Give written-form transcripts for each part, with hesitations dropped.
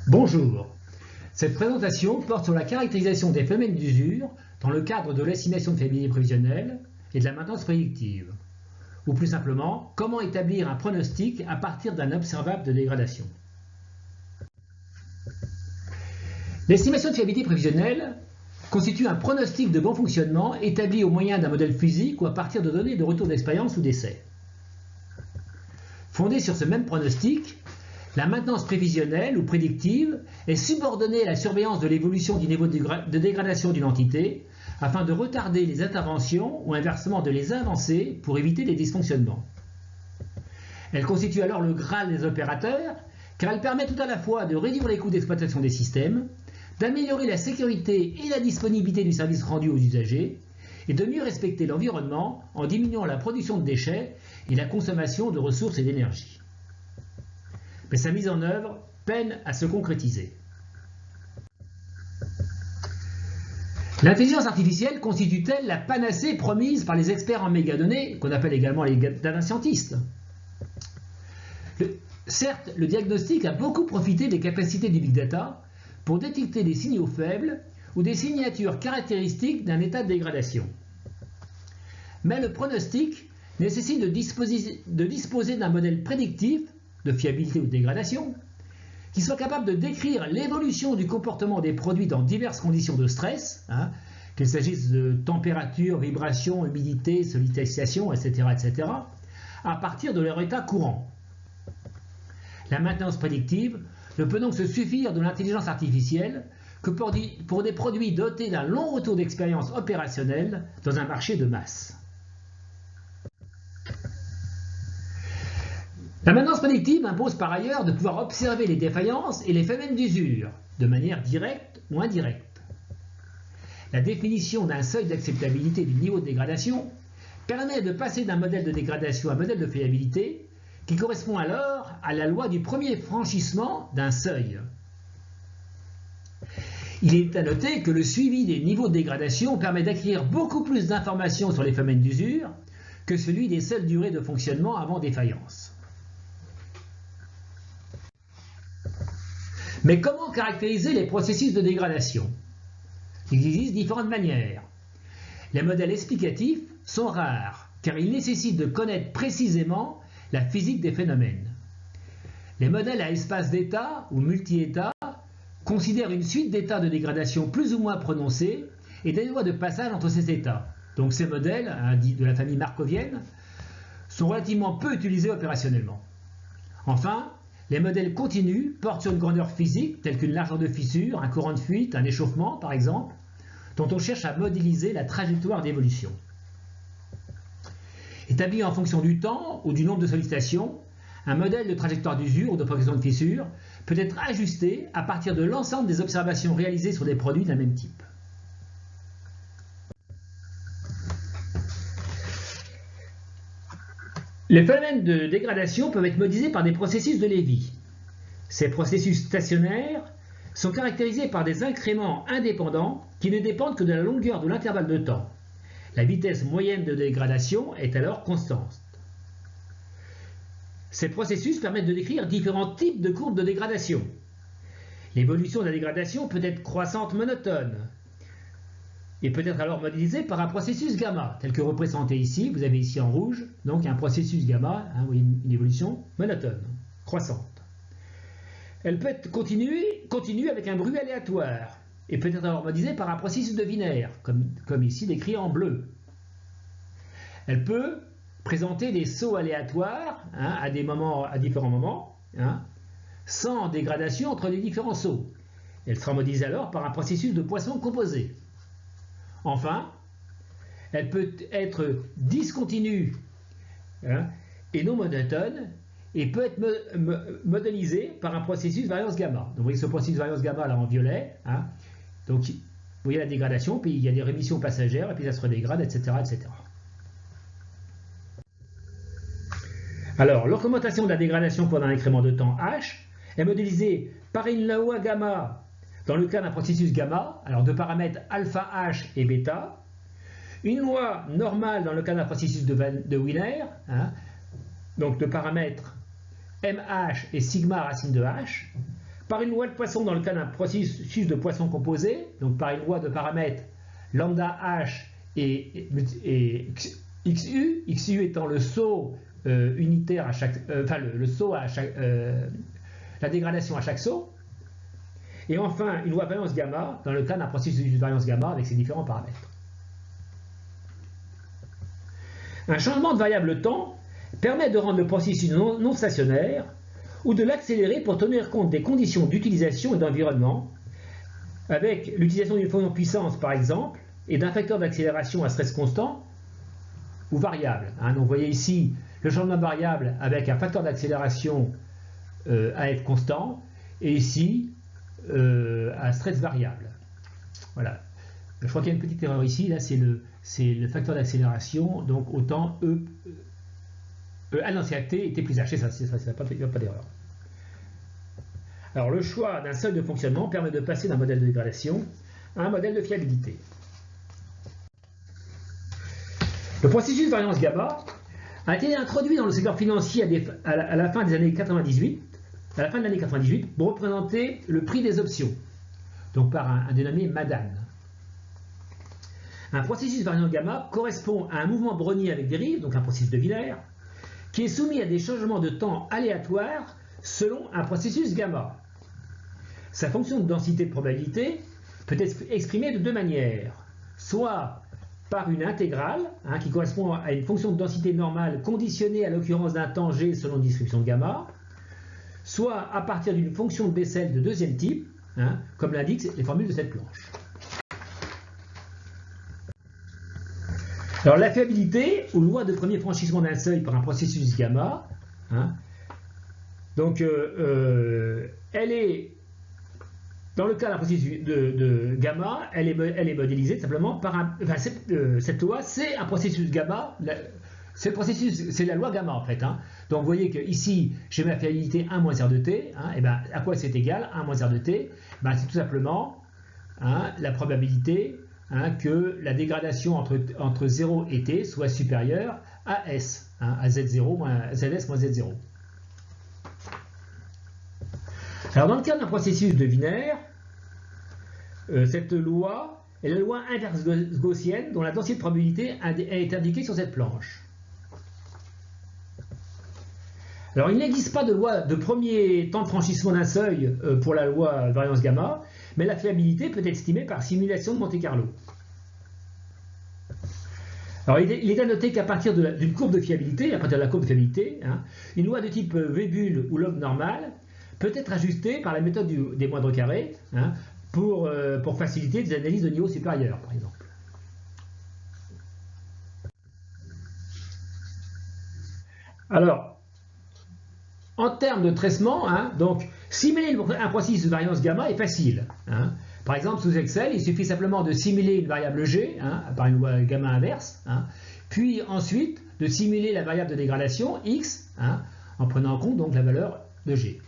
Bonjour. Cette présentation porte sur la caractérisation des phénomènes d'usure dans le cadre de l'estimation de fiabilité prévisionnelle et de la maintenance prédictive. Ou plus simplement, comment établir un pronostic à partir d'un observable de dégradation. L'estimation de fiabilité prévisionnelle constitue un pronostic de bon fonctionnement établi au moyen d'un modèle physique ou à partir de données de retour d'expérience ou d'essai. Fondé sur ce même pronostic, la maintenance prévisionnelle ou prédictive est subordonnée à la surveillance de l'évolution du niveau de dégradation d'une entité afin de retarder les interventions ou inversement de les avancer pour éviter les dysfonctionnements. Elle constitue alors le Graal des opérateurs car elle permet tout à la fois de réduire les coûts d'exploitation des systèmes, d'améliorer la sécurité et la disponibilité du service rendu aux usagers et de mieux respecter l'environnement en diminuant la production de déchets et la consommation de ressources et d'énergie. Mais sa mise en œuvre peine à se concrétiser. L'intelligence artificielle constitue-t-elle la panacée promise par les experts en mégadonnées, qu'on appelle également les data scientists? Certes, le diagnostic a beaucoup profité des capacités du big data pour détecter des signaux faibles ou des signatures caractéristiques d'un état de dégradation. Mais le pronostic nécessite de disposer d'un modèle prédictif de fiabilité ou de dégradation, qui soit capable de décrire l'évolution du comportement des produits dans diverses conditions de stress, qu'il s'agisse de température, vibration, humidité, sollicitation, etc., à partir de leur état courant. La maintenance prédictive ne peut donc se suffire de l'intelligence artificielle que pour des produits dotés d'un long retour d'expérience opérationnelle dans un marché de masse. La maintenance prédictive impose par ailleurs de pouvoir observer les défaillances et les phénomènes d'usure, de manière directe ou indirecte. La définition d'un seuil d'acceptabilité du niveau de dégradation permet de passer d'un modèle de dégradation à un modèle de fiabilité qui correspond alors à la loi du premier franchissement d'un seuil. Il est à noter que le suivi des niveaux de dégradation permet d'acquérir beaucoup plus d'informations sur les phénomènes d'usure que celui des seules durées de fonctionnement avant défaillance. Mais comment caractériser les processus de dégradation? Il existe différentes manières. Les modèles explicatifs sont rares, car ils nécessitent de connaître précisément la physique des phénomènes. Les modèles à espace d'état ou multi-états considèrent une suite d'états de dégradation plus ou moins prononcés et des voies de passage entre ces états. Donc ces modèles, de la famille markovienne, sont relativement peu utilisés opérationnellement. Enfin, les modèles continus portent sur une grandeur physique, telle qu'une largeur de fissure, un courant de fuite, un échauffement par exemple, dont on cherche à modéliser la trajectoire d'évolution. Établi en fonction du temps ou du nombre de sollicitations, un modèle de trajectoire d'usure ou de progression de fissure peut être ajusté à partir de l'ensemble des observations réalisées sur des produits d'un même type. Les phénomènes de dégradation peuvent être modélisés par des processus de Lévy. Ces processus stationnaires sont caractérisés par des incréments indépendants qui ne dépendent que de la longueur de l'intervalle de temps. La vitesse moyenne de dégradation est alors constante. Ces processus permettent de décrire différents types de courbes de dégradation. L'évolution de la dégradation peut être croissante monotone et peut être alors modélisée par un processus gamma, tel que représenté ici. Vous avez ici en rouge, donc un processus gamma, une évolution monotone, croissante. Elle peut être continue avec un bruit aléatoire et peut être alors modélisée par un processus de Wiener, comme ici décrit en bleu. Elle peut présenter des sauts aléatoires à différents moments, sans dégradation entre les différents sauts. Elle sera modélisée alors par un processus de Poisson composé. Enfin, elle peut être discontinue et non monotone et peut être modélisée par un processus variance gamma. Donc vous voyez ce processus variance gamma là en violet. Donc vous voyez la dégradation, puis il y a des rémissions passagères, et puis ça se redégrade, etc. etc. Alors, l'augmentation de la dégradation pendant un incrément de temps h est modélisée par une loi gamma dans le cas d'un processus gamma, alors de paramètres alpha h et bêta, une loi normale dans le cas d'un processus de Wiener, donc de paramètres mh et sigma racine de h, par une loi de Poisson dans le cas d'un processus de Poisson composé, donc par une loi de paramètres lambda h et xu, xu étant le saut unitaire à chaque, le saut à chaque, la dégradation à chaque saut, et enfin une loi de variance gamma dans le cas d'un processus de variance gamma avec ses différents paramètres. Un changement de variable temps permet de rendre le processus non stationnaire ou de l'accélérer pour tenir compte des conditions d'utilisation et d'environnement, avec l'utilisation d'une fonction puissance par exemple, et d'un facteur d'accélération à stress constant ou variable. Donc vous voyez ici le changement de variable avec un facteur d'accélération à f constant, et ici à stress variable. Voilà. Je crois qu'il y a une petite erreur ici, là c'est le facteur d'accélération, donc autant ah non, c'est T et T plus H, il n'y a pas d'erreur. Alors le choix d'un seuil de fonctionnement permet de passer d'un modèle de dégradation à un modèle de fiabilité. Le processus de variance gamma a été introduit dans le secteur financier à la fin des années 98, à la fin de l'année 98, pour représenter le prix des options, donc par un dénommé Madan. Un processus de variance gamma correspond à un mouvement brownien avec dérive, donc un processus de Wheeler, qui est soumis à des changements de temps aléatoires selon un processus gamma. Sa fonction de densité de probabilité peut être exprimée de deux manières, soit par une intégrale, qui correspond à une fonction de densité normale conditionnée à l'occurrence d'un temps g selon une distribution de gamma, soit à partir d'une fonction de Bessel de deuxième type, comme l'indiquent les formules de cette planche. Alors la fiabilité, ou loi de premier franchissement d'un seuil par un processus gamma, donc elle est, dans le cas d'un processus de gamma, elle est modélisée simplement par cette loi, c'est un processus gamma, c'est la loi gamma en fait. Donc vous voyez que ici, j'ai ma fiabilité 1 moins R de t, et ben, à quoi c'est égal 1 moins R de t? C'est tout simplement la probabilité que la dégradation entre 0 et t soit supérieure à S, à Z0 moins ZS moins Z0. Alors dans le cas d'un processus de Wiener, cette loi est la loi inverse gaussienne dont la densité de probabilité est indiquée sur cette planche. Alors il n'existe pas de loi de premier temps de franchissement d'un seuil pour la loi variance gamma, mais la fiabilité peut être estimée par simulation de Monte-Carlo. Alors il est à noter qu'à partir d'une courbe de fiabilité, à partir de la courbe de fiabilité, une loi de type V-bulle ou log normal peut être ajustée par la méthode des moindres carrés pour faciliter des analyses de niveau supérieur, par exemple. Alors, en termes de traitement, donc simuler un processus de variance gamma est facile. Par exemple, sous Excel, il suffit simplement de simuler une variable g par une loi gamma inverse, puis ensuite de simuler la variable de dégradation x en prenant en compte donc la valeur de g.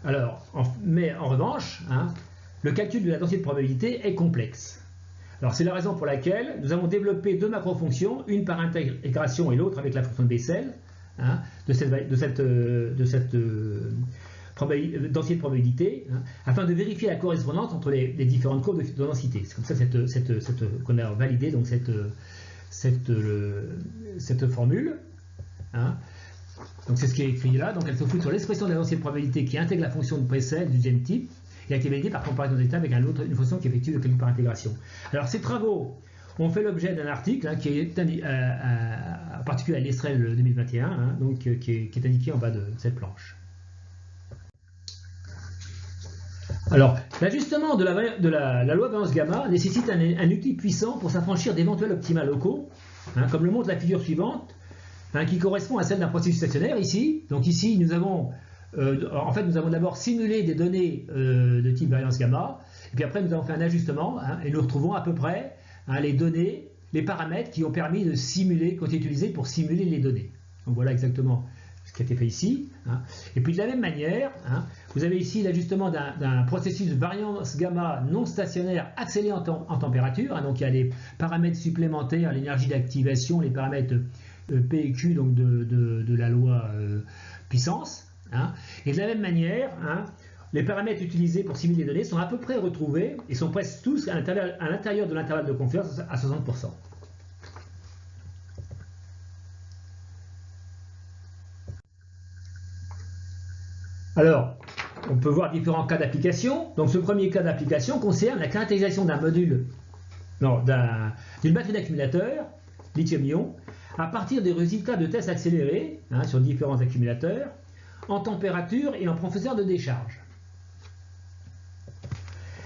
Alors, mais en revanche, le calcul de la densité de probabilité est complexe. Alors c'est la raison pour laquelle nous avons développé deux macrofonctions, une par intégration et l'autre avec la fonction de Bessel, de cette densité de probabilité, afin de vérifier la correspondance entre les différentes courbes de densité. C'est comme ça qu'on a validé donc cette formule. Donc c'est ce qui est écrit là. Donc elle se fout sur l'expression de la densité de probabilité qui intègre la fonction de Bessel du deuxième type et a été validée par comparaison d'état avec une fonction qui effectue le calcul par intégration. Alors ces travaux ont fait l'objet d'un article qui est en particulier à l'Estrel 2021, donc qui est indiqué en bas de cette planche. Alors, l'ajustement de la loi variance gamma nécessite un outil puissant pour s'affranchir d'éventuels optima locaux, comme le montre la figure suivante, qui correspond à celle d'un processus stationnaire ici. Donc ici, nous avons d'abord simulé des données de type variance gamma, et puis après nous avons fait un ajustement, et nous retrouvons à peu près les données, les paramètres qui ont permis de simuler, qui ont été utilisés pour simuler les données. Donc voilà exactement ce qui a été fait ici. Et puis de la même manière, vous avez ici l'ajustement d'un processus de variance gamma non stationnaire accéléré en température. Donc il y a les paramètres supplémentaires, l'énergie d'activation, les paramètres P et Q donc de la loi puissance. hein. Et de la même manière, hein, les paramètres utilisés pour simuler les données sont à peu près retrouvés et sont presque tous à l'intérieur de l'intervalle de confiance à 60%. Alors, on peut voir différents cas d'application. Donc ce premier cas d'application concerne la caractérisation d'un module, d'une batterie d'accumulateurs lithium-ion à partir des résultats de tests accélérés, hein, sur différents accumulateurs, en température et en profondeur de décharge.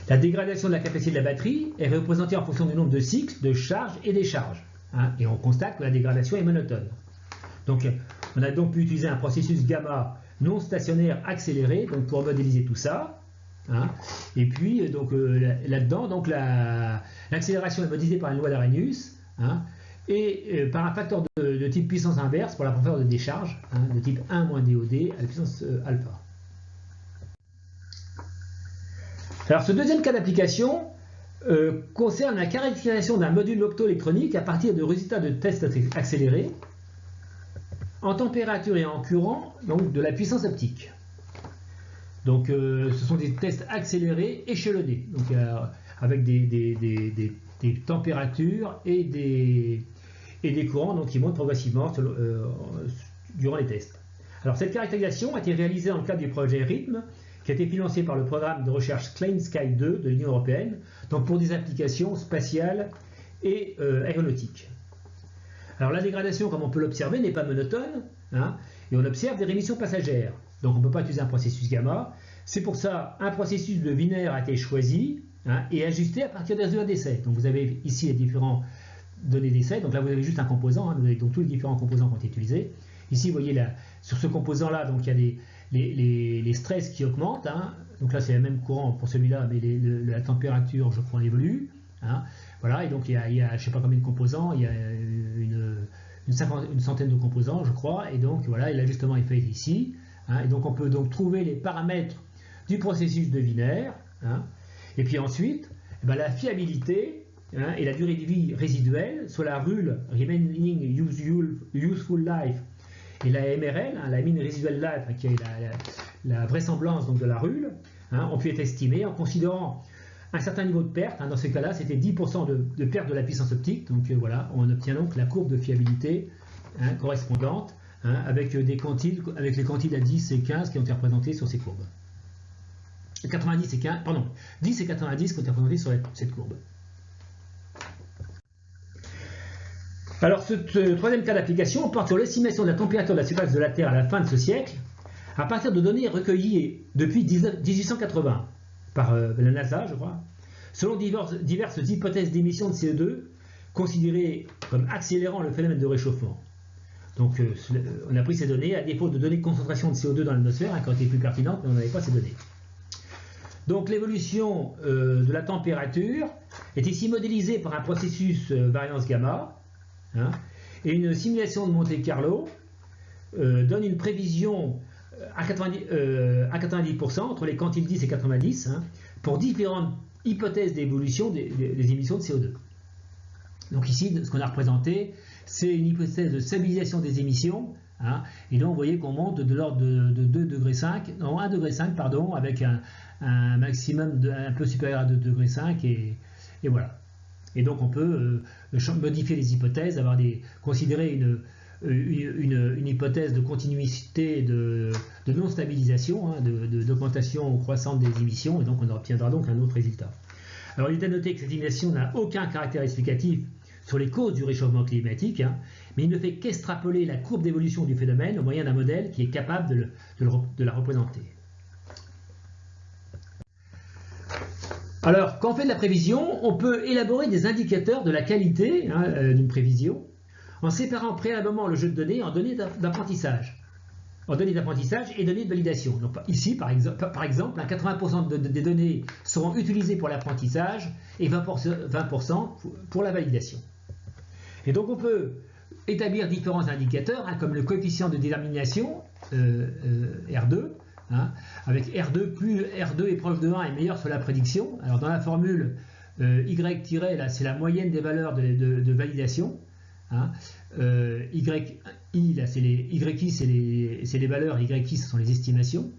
La dégradation de la capacité de la batterie est représentée en fonction du nombre de cycles de charge et décharge, hein, et on constate que la dégradation est monotone. Donc on a donc pu utiliser un processus gamma non stationnaire accéléré donc pour modéliser tout ça, hein. Et puis donc là-dedans donc l'accélération est modélisée par une loi d'Arrhenius, hein, et par un facteur de type puissance inverse pour la profondeur de décharge, hein, de type 1 moins DOD à la puissance alpha. Alors ce deuxième cas d'application concerne la caractérisation d'un module optoélectronique à partir de résultats de tests accélérés en température et en courant, donc de la puissance optique. Donc ce sont des tests accélérés échelonnés, donc avec des températures et des courants donc, qui montent progressivement durant les tests. Alors cette caractérisation a été réalisée dans le cadre du projet RHYTHM, qui a été financé par le programme de recherche Clean Sky 2 de l'Union européenne, donc pour des applications spatiales et aéronautiques. Alors la dégradation, comme on peut l'observer, n'est pas monotone, hein, et on observe des rémissions passagères. Donc on ne peut pas utiliser un processus gamma. C'est pour ça un processus de Wiener a été choisi, hein, et ajusté à partir des résultats d'essai. Donc vous avez ici les différentes données d'essai. Donc là vous avez juste un composant, hein, vous avez donc tous les différents composants qui ont été utilisés. Ici vous voyez là, sur ce composant-là, donc il y a les stress qui augmentent, hein. Donc là c'est le même courant pour celui-là, mais la température, je crois, évolue, hein. Voilà, et donc il y a je ne sais pas combien de composants, il y a une centaine de composants, je crois, et donc voilà, et l'ajustement est fait ici, hein. Et donc on peut donc trouver les paramètres du processus de Wiener, hein. Et puis ensuite, eh ben, la fiabilité, hein, et la durée de vie résiduelle, soit la RUL, Remaining Useful Life, et la MRL, hein, la Mean Residual Life, hein, qui est la vraisemblance donc, de la RUL, hein, ont pu être estimées en considérant un certain niveau de perte, hein. Dans ces cas-là, c'était 10% de perte de la puissance optique. Donc voilà, on obtient donc la courbe de fiabilité, hein, correspondante, hein, avec les quantiles à 10 et 15 qui ont été représentés sur ces courbes. 90 et 15, pardon, 10 et 90 qui ont été représentés sur cette courbe. Alors ce troisième cas d'application porte sur l'estimation de la température de la surface de la Terre à la fin de ce siècle, à partir de données recueillies depuis 1880 par la NASA, je crois, selon diverses hypothèses d'émission de CO2 considérées comme accélérant le phénomène de réchauffement. Donc on a pris ces données, à défaut de données de concentration de CO2 dans l'atmosphère, hein, qui ont été plus pertinentes, mais on n'avait pas ces données. Donc l'évolution de la température est ici modélisée par un processus variance gamma, hein, et une simulation de Monte-Carlo donne une prévision à 90% entre les quantiles 10 et 90, hein, pour différentes hypothèses d'évolution des émissions de CO2. Donc ici, ce qu'on a représenté, c'est une hypothèse de stabilisation des émissions, hein, et donc vous voyez qu'on monte de l'ordre de 1,5 degré, pardon, avec un maximum un peu supérieur à 2,5 degrés, et voilà. Et donc on peut modifier les hypothèses, considérer une hypothèse de continuité de non-stabilisation, hein, d'augmentation croissante des émissions, et donc on obtiendra donc un autre résultat. Alors il est à noter que cette estimation n'a aucun caractère explicatif sur les causes du réchauffement climatique, hein, mais il ne fait qu'extrapoler la courbe d'évolution du phénomène au moyen d'un modèle qui est capable de la représenter. Alors, quand on fait de la prévision, on peut élaborer des indicateurs de la qualité, hein, d'une prévision, en séparant préalablement le jeu de données en données d'apprentissage, et données de validation. Donc, ici, par exemple, 80% des données seront utilisées pour l'apprentissage et 20% pour la validation. Et donc, on peut établir différents indicateurs, hein, comme le coefficient de détermination, R2, hein, avec R2, plus R2 est proche de 1 et meilleur sur la prédiction. Alors, dans la formule, Y- là, c'est la moyenne des valeurs de validation. Hein, I, là, c'est les YI, c'est les valeurs, YI, ce sont les estimations.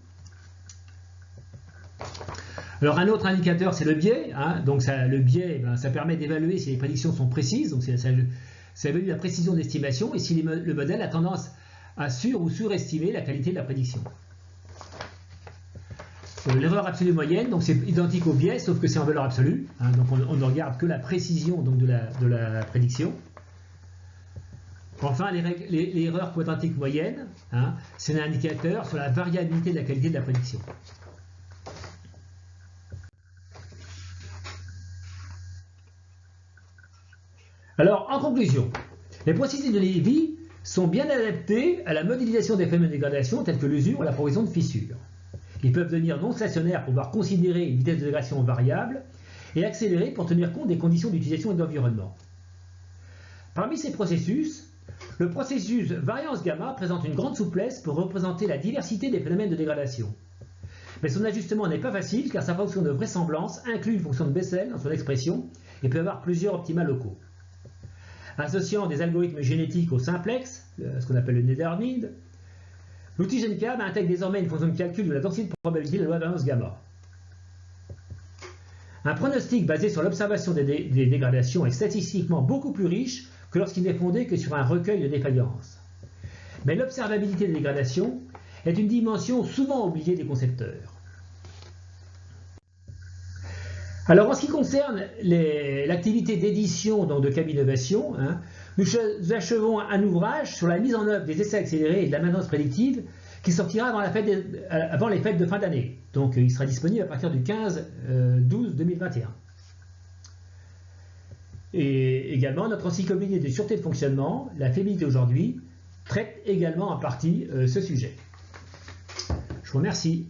Alors un autre indicateur, c'est le biais. Hein. Donc le biais, ben, ça permet d'évaluer si les prédictions sont précises. Donc ça évalue la précision d'estimation et si le modèle a tendance à ou surestimer la qualité de la prédiction. L'erreur absolue moyenne, donc c'est identique au biais, sauf que c'est en valeur absolue. Hein. Donc on ne regarde que la précision donc, de la prédiction. Enfin, l'erreur quadratique moyenne, hein, c'est un indicateur sur la variabilité de la qualité de la prédiction. Alors, en conclusion, les processus de Lévy sont bien adaptés à la modélisation des phénomènes de dégradation tels que l'usure ou la progression de fissures. Ils peuvent devenir non stationnaires pour pouvoir considérer une vitesse de dégradation variable et accélérer pour tenir compte des conditions d'utilisation et d'environnement. Parmi ces processus, le processus variance gamma présente une grande souplesse pour représenter la diversité des phénomènes de dégradation. Mais son ajustement n'est pas facile car sa fonction de vraisemblance inclut une fonction de Bessel dans son expression et peut avoir plusieurs optima locaux. Associant des algorithmes génétiques au simplex, ce qu'on appelle le Nethermind, l'outil GenCab intègre désormais une fonction de calcul de la densité de probabilité de la loi de variance gamma. Un pronostic basé sur l'observation des dégradations est statistiquement beaucoup plus riche que lorsqu'il n'est fondé que sur un recueil de défaillances. Mais l'observabilité des dégradations est une dimension souvent oubliée des concepteurs. Alors en ce qui concerne l'activité d'édition de CAB Innovation, hein, nous achevons un ouvrage sur la mise en œuvre des essais accélérés et de la maintenance prédictive qui sortira avant les fêtes de fin d'année. Donc il sera disponible à partir du 15-12-2021. Et également notre encyclopédie de sûreté de fonctionnement, la fiabilité aujourd'hui, traite également en partie ce sujet. Je vous remercie.